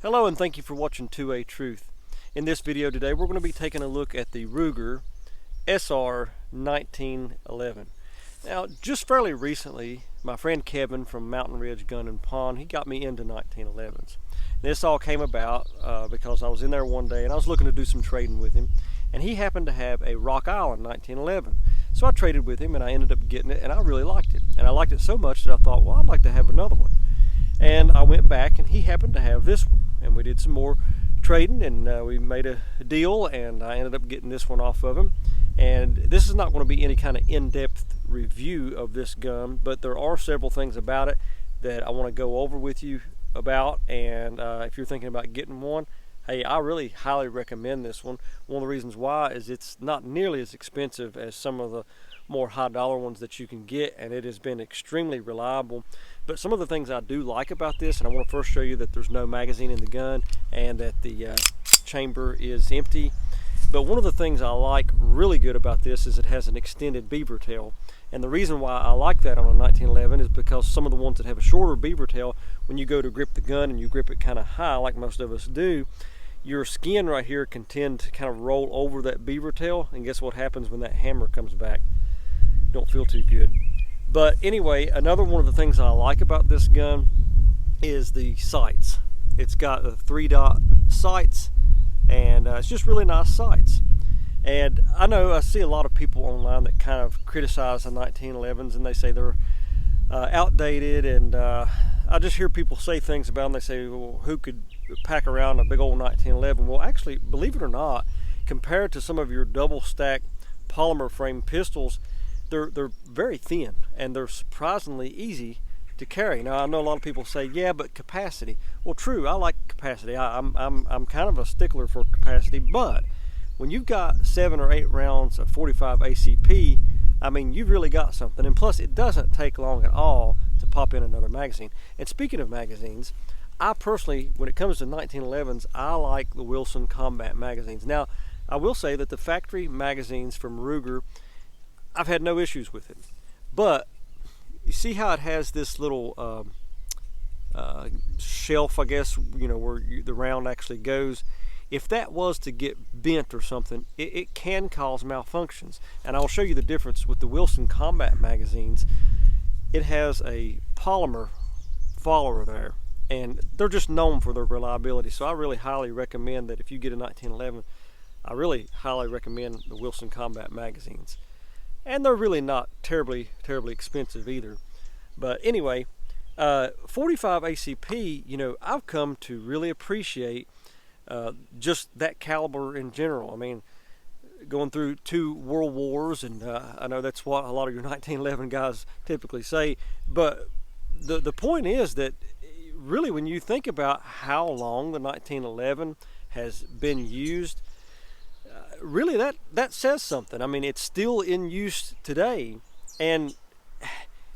Hello and thank you for watching 2A Truth. In this video today we're going to be taking a look at the Ruger SR 1911. Now just fairly recently my friend Kevin from Mountain Ridge Gun and Pawn, he got me into 1911s. This all came about because I was in there one day and I was looking to do some trading with him, and he happened to have a Rock Island 1911. So I traded with him and I ended up getting it, and I really liked it. And I liked it so much that I thought, well, I'd like to have another one. And I went back and he happened to have this one, and we did some more trading, and we made a deal, and I ended up getting this one off of him. And this is not going to be any kind of in-depth review of this gun, but there are several things about it that I want to go over with you about. And if you're thinking about getting one, hey, I really highly recommend this one. One of the reasons why is it's not nearly as expensive as some of the more high dollar ones that you can get, and it has been extremely reliable. But some of the things I do like about this, and I want to first show you that there's no magazine in the gun and that the chamber is empty. But one of the things I like really good about this is it has an extended beaver tail. And the reason why I like that on a 1911 is because some of the ones that have a shorter beaver tail, when you go to grip the gun and you grip it kind of high like most of us do, your skin right here can tend to kind of roll over that beaver tail, and guess what happens when that hammer comes back? Don't feel too good. But anyway, another one of the things I like about this gun is the sights. It's got 3-dot sights, and it's just really nice sights. And I know I see a lot of people online that kind of criticize the 1911s, and they say they're outdated, and I just hear people say things about them. They say, well, who could pack around a big old 1911? Well, actually, believe it or not, compared to some of your double stack polymer frame pistols, they're very thin, and they're surprisingly easy to carry. Now I know a lot of people say, yeah, but capacity. Well, true, I like capacity. I'm kind of a stickler for capacity, but when you've got 7 or 8 rounds of 45 ACP, I mean, you've really got something. And plus, it doesn't take long at all to pop in another magazine. And speaking of magazines, I personally, when it comes to 1911s, I like the Wilson Combat magazines. Now, I will say that the factory magazines from Ruger, I've had no issues with it. But you see how it has this little shelf, I guess, you know, where the round actually goes. If that was to get bent or something, it can cause malfunctions. And I'll show you the difference with the Wilson Combat magazines. It has a polymer follower there, and they're just known for their reliability. So I really highly recommend that if you get a 1911, I really highly recommend the Wilson Combat magazines. And they're really not terribly expensive either. But anyway, 45 ACP, you know, I've come to really appreciate just that caliber in general. I mean, going through 2 world wars, and I know that's what a lot of your 1911 guys typically say, but the point is that really when you think about how long the 1911 has been used, really that says something. I mean, it's still in use today, and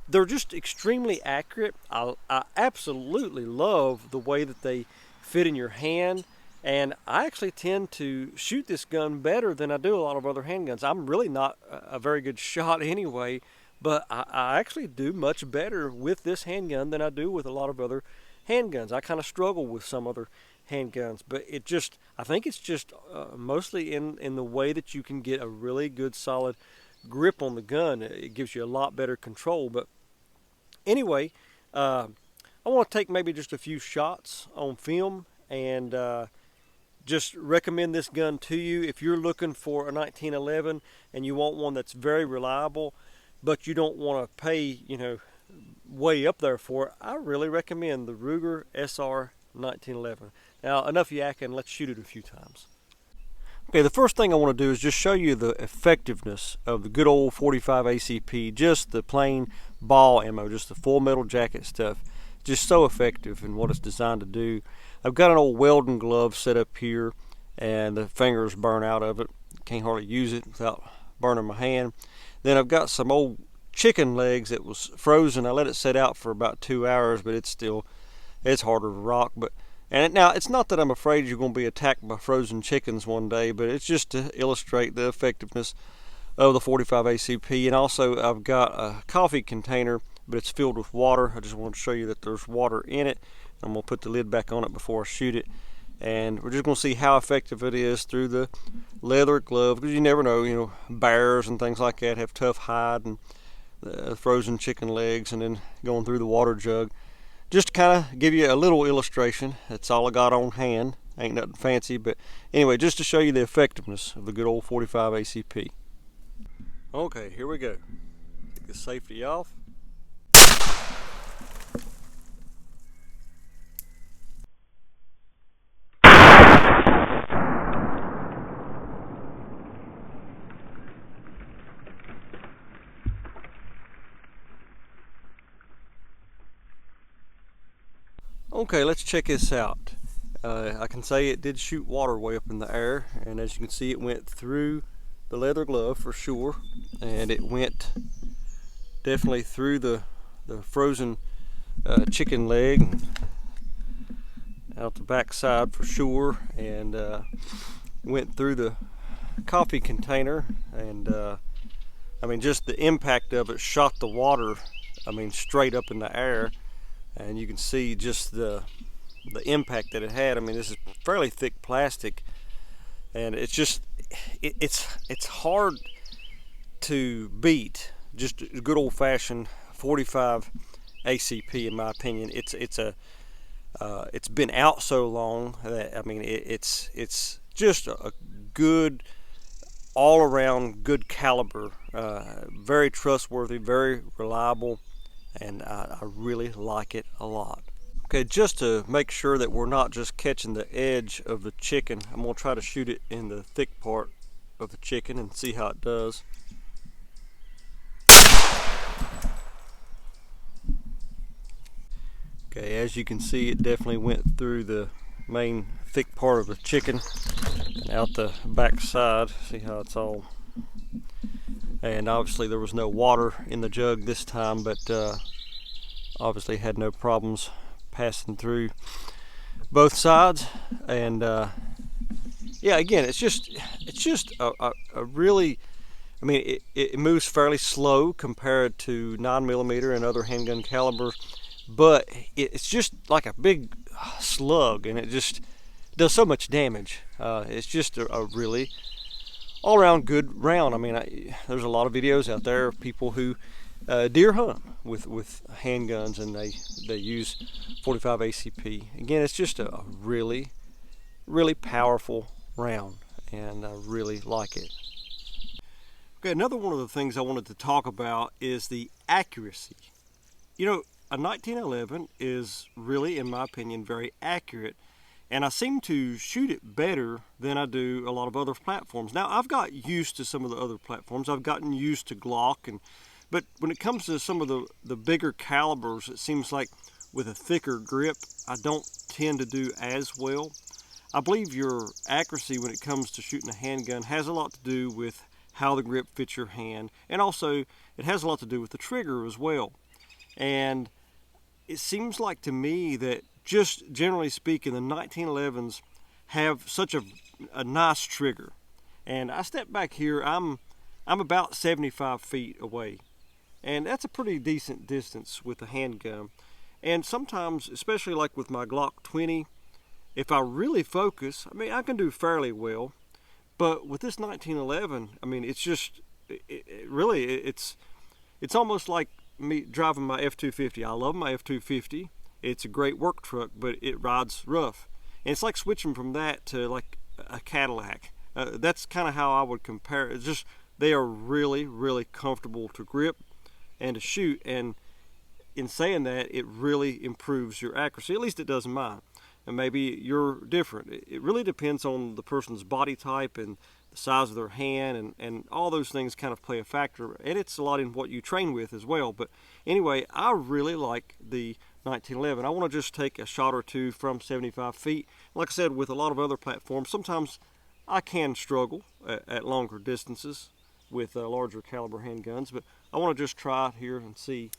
they're just extremely accurate. I absolutely love the way that they fit in your hand, and I actually tend to shoot this gun better than I do a lot of other handguns. I'm really not a very good shot anyway, but I actually do much better with this handgun than I do with a lot of other handguns. I kind of struggle with some other handguns, but I think it's just mostly in the way that you can get a really good solid grip on the gun. It gives you a lot better control. But anyway, I want to take maybe just a few shots on film and just recommend this gun to you. If you're looking for a 1911 and you want one that's very reliable, but you don't want to pay, you know, way up there for it, I really recommend the Ruger SR 1911. Now, enough yakking, let's shoot it a few times. Okay, the first thing I want to do is just show you the effectiveness of the good old 45 ACP, just the plain ball ammo, just the full metal jacket stuff. Just so effective in what it's designed to do. I've got an old welding glove set up here, and the fingers burn out of it. Can't hardly use it without burning my hand. Then I've got some old chicken legs that was frozen. I let it set out for about 2 hours, but it's harder to rock. And now, it's not that I'm afraid you're going to be attacked by frozen chickens one day, but it's just to illustrate the effectiveness of the 45 ACP. And also, I've got a coffee container, but it's filled with water. I just want to show you that there's water in it. I'm going to put the lid back on it before I shoot it, and we're just going to see how effective it is through the leather glove, because you never know, you know, bears and things like that have tough hide, and frozen chicken legs, and then going through the water jug. Just to kind of give you a little illustration. That's all I got on hand. Ain't nothing fancy, but anyway, just to show you the effectiveness of the good old 45 ACP. Okay, here we go. Take the safety off. Okay, let's check this out. I can say it did shoot water way up in the air, and as you can see, it went through the leather glove for sure, and it went definitely through the frozen chicken leg and out the back side for sure, and went through the coffee container, and I mean, just the impact of it shot the water, I mean, straight up in the air. And you can see just the impact that it had. I mean, this is fairly thick plastic, and it's just it's hard to beat just a good old-fashioned 45 ACP, in my opinion. It's been out so long that, I mean, it's just a good all-around good caliber, very trustworthy, very reliable, and I really like it a lot. Okay, just to make sure that we're not just catching the edge of the chicken, I'm going to try to shoot it in the thick part of the chicken and see how it does. Okay, as you can see, it definitely went through the main thick part of the chicken and out the back side. See how it's all, and obviously there was no water in the jug this time, but obviously had no problems passing through both sides. And yeah, again, it's just a really, I mean, it moves fairly slow compared to 9mm and other handgun calibers, but it's just like a big slug, and it just does so much damage. It's just a really all-around good round. I mean, there's a lot of videos out there of people who deer hunt with handguns, and they use 45 ACP. Again, it's just a really powerful round, and I really like it. Okay, another one of the things I wanted to talk about is the accuracy. You know, a 1911 is really, in my opinion, very accurate, and I seem to shoot it better than I do a lot of other platforms. Now, I've got used to some of the other platforms. I've gotten used to Glock, but when it comes to some of the bigger calibers, it seems like with a thicker grip, I don't tend to do as well. I believe your accuracy when it comes to shooting a handgun has a lot to do with how the grip fits your hand, and also it has a lot to do with the trigger as well. And it seems like to me that, just generally speaking, the 1911s have such a nice trigger. And I step back here, I'm about 75 feet away, and that's a pretty decent distance with a handgun. And sometimes, especially like with my Glock 20, if I really focus, I mean, I can do fairly well. But with this 1911, I mean, it's just it's almost like me driving my F-250. I love my F-250. It's a great work truck, but it rides rough. And it's like switching from that to like a Cadillac. That's kind of how I would compare it. It's just, they are really comfortable to grip and to shoot. And in saying that, it really improves your accuracy. At least it does mine. And maybe you're different. It really depends on the person's body type and the size of their hand, and all those things kind of play a factor. And it's a lot in what you train with as well. But anyway, I really like the 1911. I want to just take a shot or two from 75 feet. Like I said, with a lot of other platforms, sometimes I can struggle at longer distances with larger caliber handguns, but I want to just try it here and see.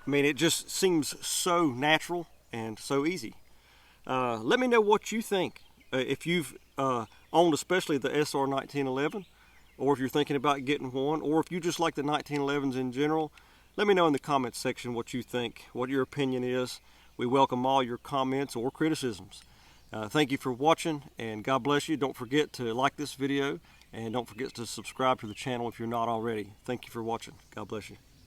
I mean, it just seems so natural and so easy. Let me know what you think. If you've owned especially the SR 1911, or if you're thinking about getting one, or if you just like the 1911s in general, let me know in the comments section what you think, what your opinion is. We welcome all your comments or criticisms. Thank you for watching, and God bless you. Don't forget to like this video, and don't forget to subscribe to the channel if you're not already. Thank you for watching. God bless you.